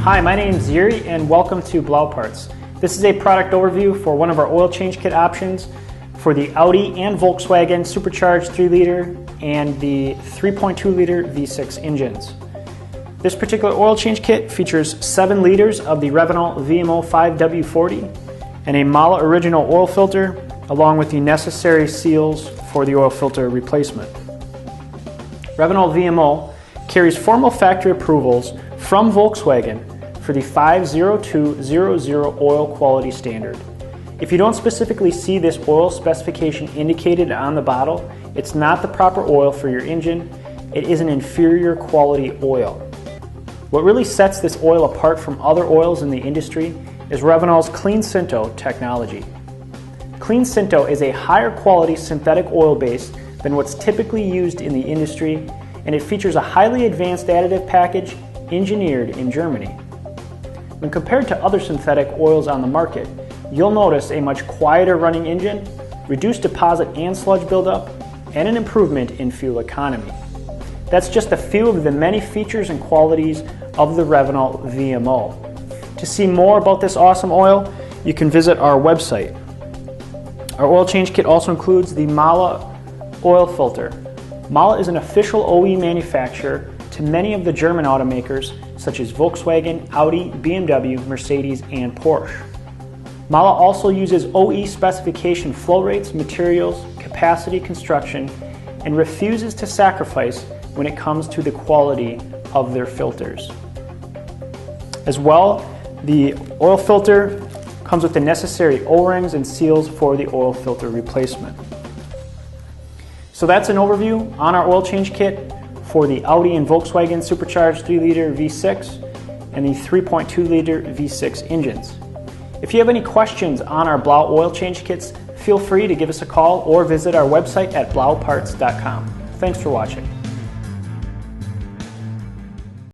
Hi, my name is Yuri and welcome to BLAU Parts. This is a product overview for one of our oil change kit options for the Audi and Volkswagen supercharged 3-liter and the 3.2-liter V6 engines. This particular oil change kit features 7 liters of the Revenol VMO5W40 and a Mala original oil filter along with the necessary seals for the oil filter replacement. Revenol VMO carries formal factory approvals from Volkswagen for the 50200 oil quality standard. If you don't specifically see this oil specification indicated on the bottle, it's not the proper oil for your engine. It is an inferior quality oil. What really sets this oil apart from other oils in the industry is Revenol's Clean Synto technology. Clean Synto is a higher quality synthetic oil base than what's typically used in the industry, and it features a highly advanced additive package engineered in Germany. When compared to other synthetic oils on the market, you'll notice a much quieter running engine, reduced deposit and sludge buildup, and an improvement in fuel economy. That's just a few of the many features and qualities of the Revenol VMO. To see more about this awesome oil, you can visit our website. Our oil change kit also includes the Mala oil filter. Mala is an official OE manufacturer to many of the German automakers such as Volkswagen, Audi, BMW, Mercedes, and Porsche. Mala also uses OE specification flow rates, materials, capacity, construction, and refuses to sacrifice when it comes to the quality of their filters. As well, the oil filter comes with the necessary O-rings and seals for the oil filter replacement. So that's an overview on our oil change kit for the Audi and Volkswagen supercharged 3-liter V6 and the 3.2-liter V6 engines. If you have any questions on our BLAU oil change kits, feel free to give us a call or visit our website at blauparts.com. Thanks for watching.